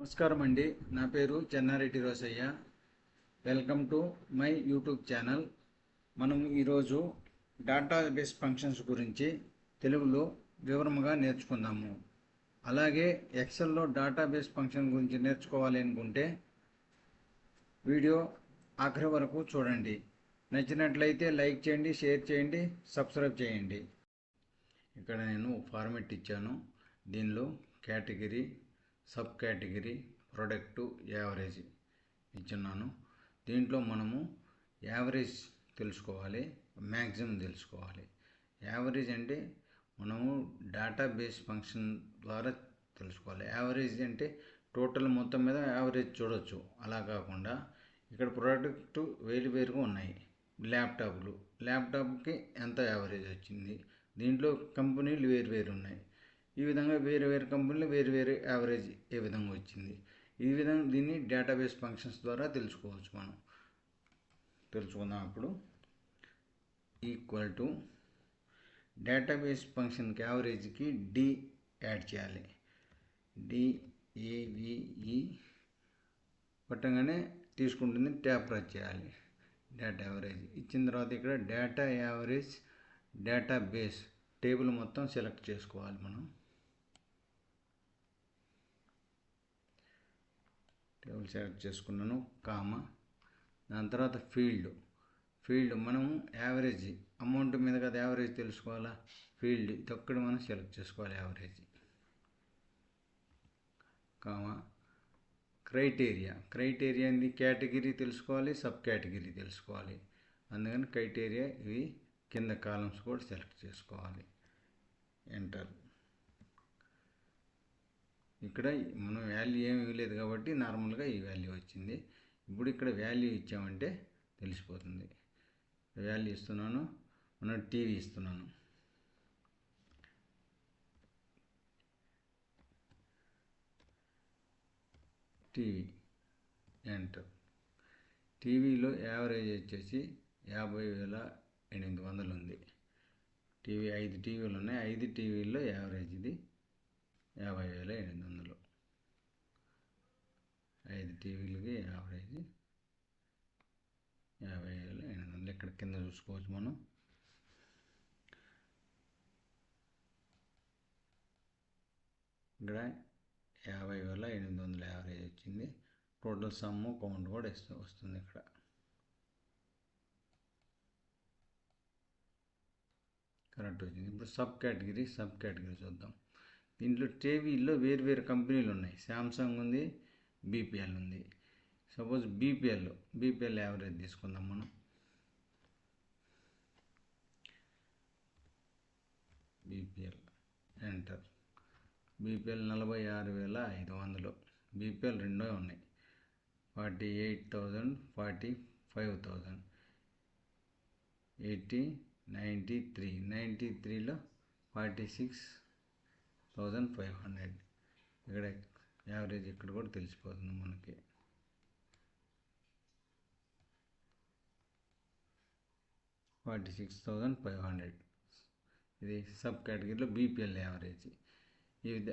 నమస్కారం అండి. నా పేరు Chennareddy Rosaiah. Welcome to my YouTube channel. మనం ఈరోజు డేటాబేస్ ఫంక్షన్స్ గురించి తెలుగులో వివరముగా నేర్చుకుందాము. అలాగే ఎక్సెల్లో డేటాబేస్ ఫంక్షన్ గురించి నేర్చుకోవాలి అనుకుంటే వీడియో ఆఖరి వరకు చూడండి. నచ్చినట్లయితే లైక్ చేయండి, షేర్ చేయండి, సబ్స్క్రైబ్ చేయండి. ఇక్కడ నేను ఫార్మెట్ ఇచ్చాను. దీనిలో category, sub category, product, average ఇచ్చున్నాను. దీంట్లో మనము యావరేజ్ తెలుసుకోవాలి, మ్యాక్సిమం తెలుసుకోవాలి. యావరేజ్ అంటే మనము డేటాబేస్ ఫంక్షన్ ద్వారా తెలుసుకోవాలి. యావరేజ్ అంటే టోటల్ మొత్తం మీద యావరేజ్ చూడవచ్చు. అలా కాకుండా ఇక్కడ ప్రొడక్టు వేరుగా ఉన్నాయి. ల్యాప్టాప్కి ఎంత యావరేజ్ వచ్చింది, దీంట్లో కంపెనీలు వేరు ఉన్నాయి. ఈ విధంగా వేరు కంపెనీలు వేరు యావరేజ్ ఏ విధంగా వచ్చింది, ఈ విధంగా దీన్ని డేటాబేస్ ఫంక్షన్స్ ద్వారా తెలుసుకోవచ్చు. మనం తెలుసుకుందాం. అప్పుడు ఈక్వల్ టు డేటాబేస్ ఫంక్షన్కి యావరేజ్కి డి యాడ్ చేయాలి. డిఏవిఈ పట్టంగానే తీసుకుంటుంది, ట్యాప్ రచ్ చేయాలి. డేటా యావరేజ్ ఇచ్చిన తర్వాత ఇక్కడ డేటా యావరేజ్ డేటాబేస్ టేబుల్ మొత్తం సెలెక్ట్ చేసుకోవాలి. మనం టేబుల్ సెలెక్ట్ చేసుకున్నాను, కామా. దాని తర్వాత ఫీల్డ్ మనము యావరేజ్ అమౌంట్ మీద కదా యావరేజ్ తెలుసుకోవాలా. ఫీల్డ్ ఇదొక్కటి మనం సెలెక్ట్ చేసుకోవాలి, యావరేజ్, కామా. క్రైటీరియా ఇది కేటగిరీ తెలుసుకోవాలి, సబ్ కేటగిరీ తెలుసుకోవాలి. అందుకని క్రైటీరియా ఇవి కింద కాలమ్స్ కూడా సెలెక్ట్ చేసుకోవాలి. ఎంటర్. ఇక్కడ మనం వాల్యూ ఏమి ఇవ్వలేదు కాబట్టి నార్మల్గా ఈ వాల్యూ వచ్చింది. ఇప్పుడు ఇక్కడ వాల్యూ ఇచ్చామంటే తెలిసిపోతుంది. వాల్యూ ఇస్తున్నాను, మనం టీవీ ఇస్తున్నాను. TV, enter. టీవీలో యావరేజ్ వచ్చేసి 50,800 ఉంది. టీవీ 5 టీవీలు ఉన్నాయి. 5 టీవీల్లో యావరేజ్ ఇది 50,800. 5 టీవీలకి యావరేజ్ 50,800. ఇక్కడ కింద చూసుకోవచ్చు మనం. ఇక్కడ 50,800 యావరేజ్ వచ్చింది. టోటల్ సమ్ము కౌంట్ కూడా వస్తుంది. ఇక్కడ కరెక్ట్ వచ్చింది. ఇప్పుడు సబ్ కేటగిరీ చూద్దాం. దీంట్లో టీవీల్లో వేరు కంపెనీలు ఉన్నాయి. శాంసంగ్ ఉంది, బీపీఎల్ ఉంది. సపోజ్ బీపీఎల్ యావరేజ్ తీసుకుందాం మనం. BPL, enter. బీపీఎల్ 46,500. బీపీఎల్ రెండో ఉన్నాయి, 48,000, 45,000, 80, 93. 93లో 46,500. ఇక్కడ యావరేజ్ ఇక్కడ కూడా తెలిసిపోతుంది మనకి. $46,500. ఇది సబ్ కేటగిరీలో బీపీఎల్ యావరేజ్.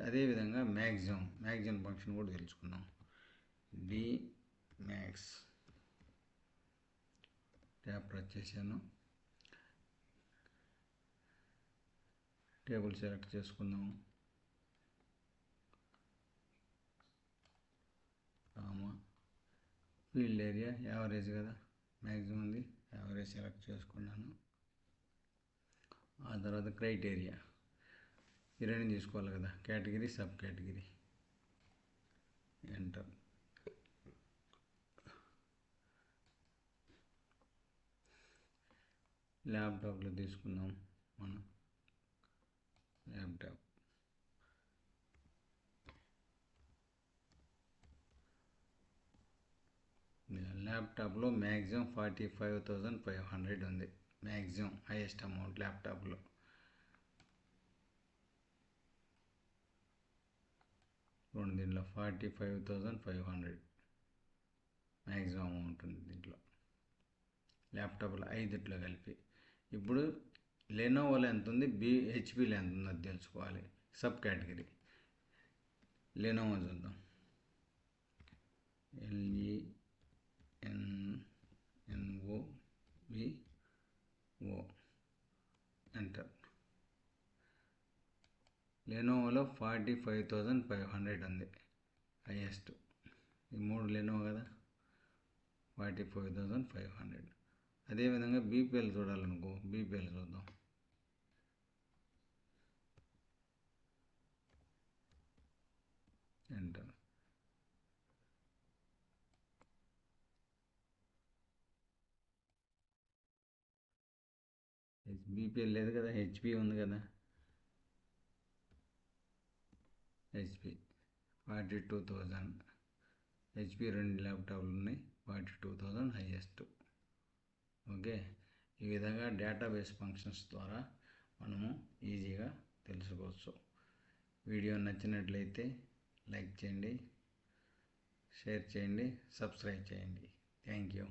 అదేవిధంగా మ్యాక్సిమం ఫంక్షన్ కూడా తెలుసుకున్నాం. డి మ్యాక్స్ ట్యాప్ వచ్చేసాను. టేబుల్ సెలెక్ట్ చేసుకుందాము, కామా. ఫీల్డ్ ఏరియా యావరేజ్ కదా, మ్యాక్సిమం ఉంది, యావరేజ్ సెలెక్ట్ చేసుకున్నాను. ఆ తర్వాత క్రైటీరియా ఈ రెండు తీసుకోవాలి కదా, కేటగిరీ, సబ్ కేటగిరీ. ఎంటర్. ల్యాప్టాప్లో తీసుకుందాం మనం. ల్యాప్టాప్లో మ్యాక్సిమం 45,500 ఉంది. మ్యాక్సిమం హైయెస్ట్ అమౌంట్ ల్యాప్టాప్లో. దీంట్లో 45,500 మ్యాక్సిమం అమౌంట్ ఉంది దీంట్లో, ల్యాప్టాప్లో 5 కలిపి. ఇప్పుడు లెనోవోలో ఎంత ఉంది, హెచ్పీలో ఎంత ఉంది అది తెలుసుకోవాలి. సబ్ కేటగిరీ లెనోవో చూద్దాం. లెనోవోలో 45,500 ఉంది హైయెస్ట్. ఈ 3 లెనోవో కదా, 45,500. అదేవిధంగా బీపీఎల్ చూడాలనుకో, బీపీఎల్ చూద్దాం. ఎంటర్. బీపీఎల్ లేదు కదా, హెచ్పి ఉంది కదా. హెచ్పి 42,000. హెచ్పి 2 ల్యాప్టాప్లు ఉన్నాయి, 42,000 హైయెస్ట్. ఓకే, ఈ విధంగా డేటాబేస్ ఫంక్షన్స్ ద్వారా మనము ఈజీగా తెలుసుకోవచ్చు. వీడియో నచ్చినట్లయితే లైక్ చేయండి, షేర్ చేయండి, సబ్స్క్రైబ్ చేయండి. Thank you.